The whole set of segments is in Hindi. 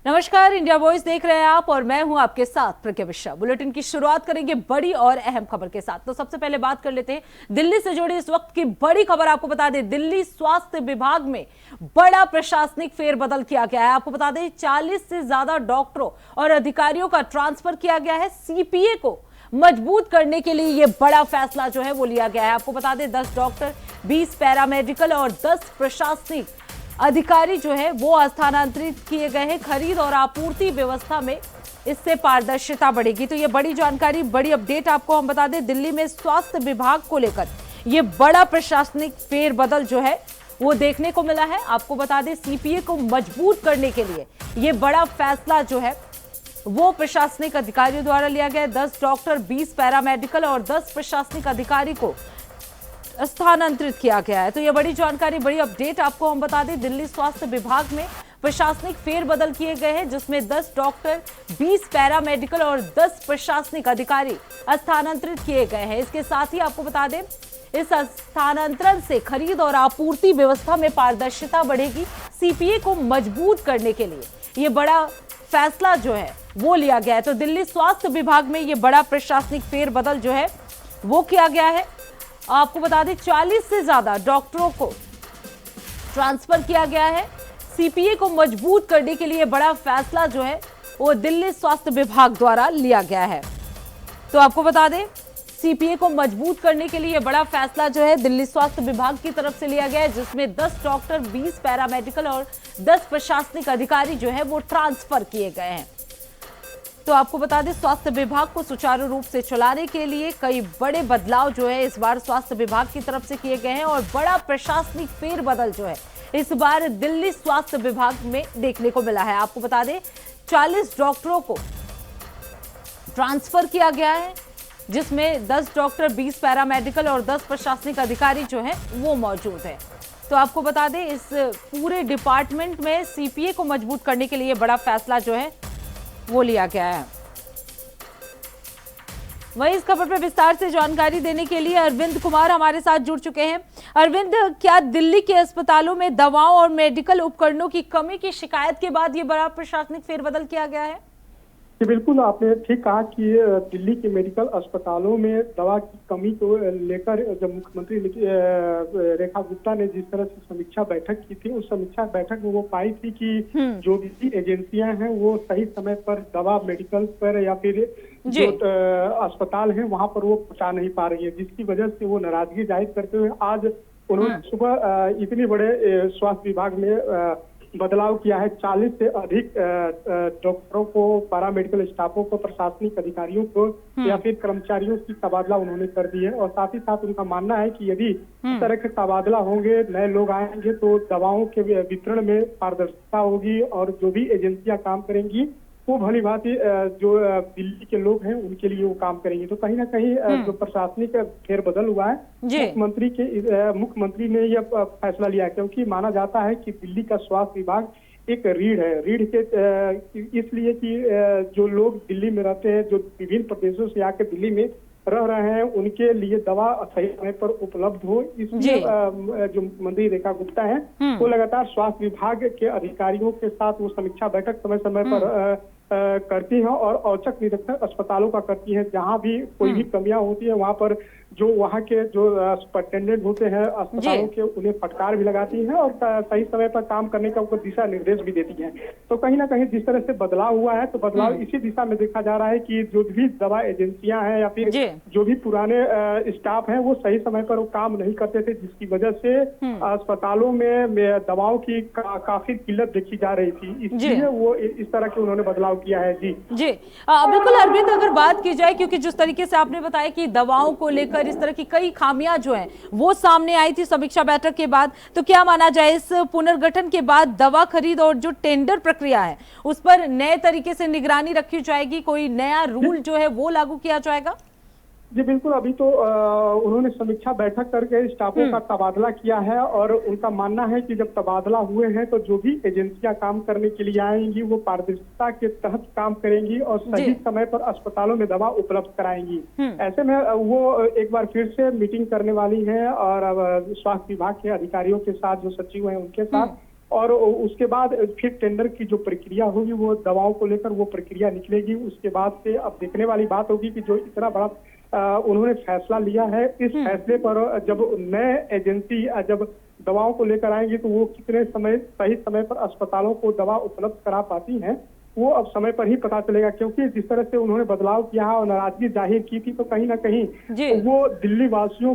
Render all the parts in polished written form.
नमस्कार, इंडिया वॉइस देख रहे हैं आप और मैं हूं आपके साथ प्रज्ञा मिश्रा। बुलेटिन की शुरुआत करेंगे बड़ी और अहम खबर के साथ। तो सबसे पहले बात कर लेते हैं दिल्ली से जुड़ी इस वक्त की बड़ी खबर। आपको बता दें, दिल्ली स्वास्थ्य विभाग में बड़ा प्रशासनिक फेरबदल किया गया है। आपको बता दें 40 से ज्यादा डॉक्टरों और अधिकारियों का ट्रांसफर किया गया है। सीपीए को मजबूत करने के लिए यह बड़ा फैसला जो है वो लिया गया है। आपको बता दें 10 डॉक्टर, 20 पैरामेडिकल और 10 प्रशासनिक अधिकारी जो है वो स्थानांतरित किए गए हैं। खरीद और आपूर्ति व्यवस्था में इससे पारदर्शिता बढ़ेगी। तो ये बड़ी जानकारी, बड़ी अपडेट आपको हम बता दें, दिल्ली में स्वास्थ्य विभाग को लेकर ये बड़ा प्रशासनिक फेरबदल जो है वो देखने को मिला है। आपको बता दें सीपीए को मजबूत करने के लिए ये बड़ा फैसला जो है वो प्रशासनिक अधिकारियों द्वारा लिया गया। 10 डॉक्टर, 20 पैरामेडिकल और 10 प्रशासनिक अधिकारी को स्थानांतरित किया गया है। तो यह बड़ी जानकारी, बड़ी अपडेट आपको हम बता दें, दिल्ली स्वास्थ्य विभाग में प्रशासनिक फेरबदल किए गए हैं, जिसमें 10 डॉक्टर, 20 पैरामेडिकल और 10 प्रशासनिक अधिकारी स्थानांतरित किए गए हैं। इसके साथ ही आपको बता दें इस स्थानांतरण से खरीद और आपूर्ति व्यवस्था में पारदर्शिता बढ़ेगी। सीपीए को मजबूत करने के लिए ये बड़ा फैसला जो है वो लिया गया है। तो दिल्ली स्वास्थ्य विभाग में ये बड़ा प्रशासनिक फेरबदल जो है वो किया गया है। आपको बता दें 40 से ज्यादा डॉक्टरों को ट्रांसफर किया गया है। सीपीए को मजबूत करने के लिए बड़ा फैसला जो है वो दिल्ली स्वास्थ्य विभाग द्वारा लिया गया है। तो आपको बता दें सीपीए को मजबूत करने के लिए बड़ा फैसला जो है दिल्ली स्वास्थ्य विभाग की तरफ से लिया गया है, जिसमें 10 डॉक्टर, 20 पैरामेडिकल और 10 प्रशासनिक अधिकारी जो है वो ट्रांसफर किए गए हैं। तो आपको बता दें स्वास्थ्य विभाग को सुचारू रूप से चलाने के लिए कई बड़े बदलाव जो है इस बार स्वास्थ्य विभाग की तरफ से किए गए हैं और बड़ा प्रशासनिक फेरबदल जो है इस बार दिल्ली स्वास्थ्य विभाग में देखने को मिला है। आपको बता दें 40 डॉक्टरों को ट्रांसफर किया गया है, जिसमें 10 डॉक्टर, 20 पैरामेडिकल और 10 प्रशासनिक अधिकारी जो है वो मौजूद है। तो आपको बता दें इस पूरे डिपार्टमेंट में सीपीए को मजबूत करने के लिए बड़ा फैसला जो है वो लिया गया है। वहीं इस खबर पर विस्तार से जानकारी देने के लिए अरविंद कुमार हमारे साथ जुड़ चुके हैं। अरविंद, क्या दिल्ली के अस्पतालों में दवाओं और मेडिकल उपकरणों की कमी की शिकायत के बाद ये बड़ा प्रशासनिक फेरबदल किया गया है? जी बिल्कुल, आपने ठीक कहा कि दिल्ली के मेडिकल अस्पतालों में दवा की कमी को लेकर जब मुख्यमंत्री रेखा गुप्ता ने जिस तरह से समीक्षा बैठक की थी, उस समीक्षा बैठक में वो पाई थी कि जो भी एजेंसियां हैं वो सही समय पर दवा मेडिकल पर या फिर जो अस्पताल हैं वहां पर वो पहुंचा नहीं पा रही है, जिसकी वजह से वो नाराजगी जाहिर करते हुए आज उन्होंने सुबह इतने बड़े स्वास्थ्य विभाग में बदलाव किया है। 40 से अधिक डॉक्टरों को, पैरामेडिकल स्टाफों को, प्रशासनिक अधिकारियों को या फिर कर्मचारियों की तबादला उन्होंने कर दी है। और साथ ही साथ उनका मानना है कि यदि इस तरह के तबादला होंगे, नए लोग आएंगे तो दवाओं के वितरण में पारदर्शिता होगी और जो भी एजेंसियां काम करेंगी वो भली भांति जो दिल्ली के लोग हैं उनके लिए वो काम करेंगे। तो कहीं ना कहीं जो प्रशासनिक फेरबदल हुआ है, मुख्यमंत्री ने यह फैसला लिया है, क्योंकि माना जाता है कि दिल्ली का स्वास्थ्य विभाग एक रीढ़ है। रीढ़ के इसलिए कि जो लोग दिल्ली में रहते हैं, जो विभिन्न प्रदेशों से आकर दिल्ली में रह रहे हैं, उनके लिए दवा सही समय पर उपलब्ध हो, इसलिए जो मंत्री रेखा गुप्ता है वो लगातार स्वास्थ्य विभाग के अधिकारियों के साथ वो समीक्षा बैठक समय समय पर करती हैं और औचक निरीक्षण अस्पतालों का करती हैं। जहां भी कोई भी कमियां होती है वहां पर जो वहां के जो सुपरिटेंडेंट होते हैं अस्पतालों के, उन्हें फटकार भी लगाती हैं और सही समय पर काम करने का उनको दिशा निर्देश भी देती हैं। तो कहीं ना कहीं जिस तरह से बदलाव हुआ है, तो बदलाव इसी दिशा में देखा जा रहा है कि जो भी दवा एजेंसियां हैं या फिर जो भी पुराने स्टाफ हैं वो सही समय पर वो काम नहीं करते थे, जिसकी वजह से अस्पतालों में दवाओं की काफी किल्लत देखी जा रही थी। इसलिए वो इस तरह के उन्होंने बदलाव किया है। जी बिल्कुल अरविंद, अगर बात की जाए, क्योंकि जिस तरीके से आपने बताया कि दवाओं को लेकर इस तरह की कई खामियां जो हैं वो सामने आई थी समीक्षा बैठक के बाद, तो क्या माना जाए इस पुनर्गठन के बाद दवा खरीद और जो टेंडर प्रक्रिया है उस पर नए तरीके से निगरानी रखी जाएगी, कोई नया रूल जो है वो लागू किया जाएगा? जी बिल्कुल, अभी तो उन्होंने समीक्षा बैठक करके स्टाफों का तबादला किया है और उनका मानना है कि जब तबादला हुए हैं तो जो भी एजेंसियां काम करने के लिए आएंगी वो पारदर्शिता के तहत काम करेंगी और सही समय पर अस्पतालों में दवा उपलब्ध कराएंगी। ऐसे में वो एक बार फिर से मीटिंग करने वाली है और स्वास्थ्य विभाग के अधिकारियों के साथ, जो सचिव हैं उनके साथ और उसके बाद फिर टेंडर की जो प्रक्रिया होगी वो दवाओं को लेकर वो प्रक्रिया निकलेगी। उसके बाद से अब देखने वाली बात होगी कि जो इतना बड़ा उन्होंने फैसला लिया है, इस फैसले पर जब नए एजेंसी जब दवाओं को लेकर आएंगी तो वो कितने सही समय पर अस्पतालों को दवा उपलब्ध करा पाती हैं, वो अब समय पर ही पता चलेगा। क्योंकि जिस तरह से उन्होंने बदलाव किया और नाराजगी जाहिर की थी, तो कहीं ना कहीं वो दिल्ली वासियों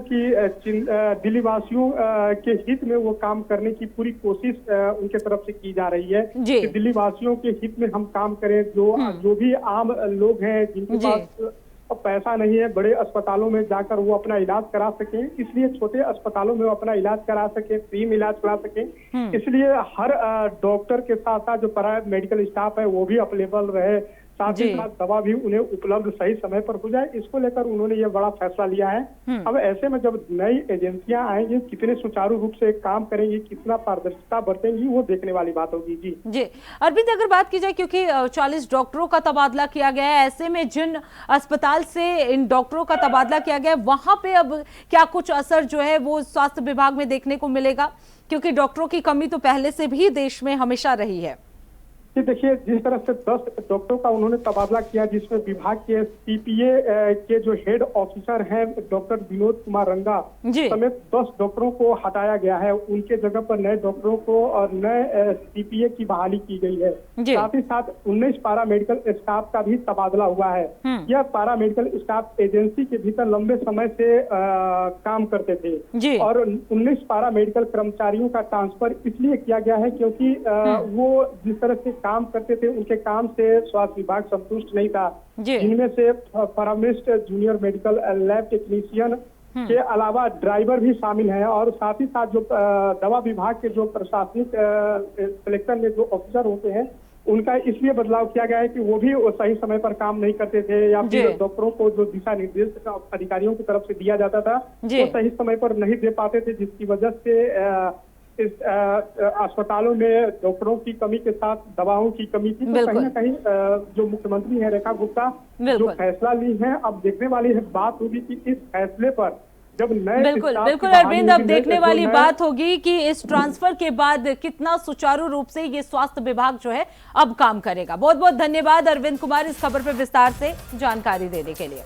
के हित में वो काम करने की पूरी कोशिश उनके तरफ से की जा रही है कि दिल्ली वासियों के हित में हम काम करें। जो भी आम लोग हैं जिनके पास पैसा नहीं है, बड़े अस्पतालों में जाकर वो अपना इलाज करा सकें, इसलिए छोटे अस्पतालों में वो अपना इलाज करा सकें, फ्री में इलाज करा सकें। इसलिए हर डॉक्टर के साथ साथ जो पैरा मेडिकल स्टाफ है वो भी अवेलेबल रहे, साथ ही साथ दवा भी उन्हें उपलब्ध सही समय पर हो जाए। इसको लेकर उन्होंने ये बड़ा फैसला लिया है। अब ऐसे में जब नई एजेंसियां आएंगी, कितने सुचारू रूप से काम करेंगी, कितना पारदर्शिता बरतेंगी, वो देखने वाली बात होगी। जी अरविंद, अगर बात की जाए क्योंकि 40 डॉक्टरों का तबादला किया गया है, ऐसे में जिन अस्पताल से इन डॉक्टरों का तबादला किया गया है वहां पे अब क्या कुछ असर जो है वो स्वास्थ्य विभाग में देखने को मिलेगा? क्योंकि डॉक्टरों की कमी तो पहले से भी देश में हमेशा रही है। देखिए, जिस तरह से 10 डॉक्टरों का उन्होंने तबादला किया, जिसमें विभाग के सीपीए के जो हेड ऑफिसर हैं डॉक्टर विनोद कुमार रंगा समेत 10 डॉक्टरों को हटाया गया है। उनके जगह पर नए डॉक्टरों को और नए सीपीए की बहाली की गई है। साथ ही साथ 19 पारा मेडिकल स्टाफ का भी तबादला हुआ है। यह पारा मेडिकल स्टाफ एजेंसी के भीतर लंबे समय से काम करते थे और 19 पारा मेडिकल कर्मचारियों का ट्रांसफर इसलिए किया गया है क्योंकि वो जिस तरह से काम करते थे उनके काम से स्वास्थ्य विभाग संतुष्ट नहीं था। जिनमें से pharmacist, junior medical lab technician के अलावा ड्राइवर भी शामिल हैं और साथ ही साथ जो दवा विभाग के जो प्रशासनिक सिलेक्शन में जो ऑफिसर होते हैं उनका इसलिए बदलाव किया गया है कि वो भी सही समय पर काम नहीं करते थे या फिर डॉक्टरों को जो दिशा निर्देश अधिकारियों की तरफ से दिया जाता था वो सही समय पर नहीं दे पाते थे, जिसकी वजह से इस अस्पतालों में डॉक्टरों की कमी के साथ दवाओं की कमी थी। तो कहीं ना कहीं जो मुख्यमंत्री है रेखा गुप्ता जो फैसला ली है, अब देखने वाली बात होगी कि इस फैसले पर जब नए बिल्कुल अरविंद, अब देखने वाली बात होगी कि इस ट्रांसफर के बाद कितना सुचारू रूप से ये स्वास्थ्य विभाग जो है अब काम करेगा। बहुत बहुत धन्यवाद अरविंद कुमार इस खबर पर विस्तार से जानकारी देने के लिए।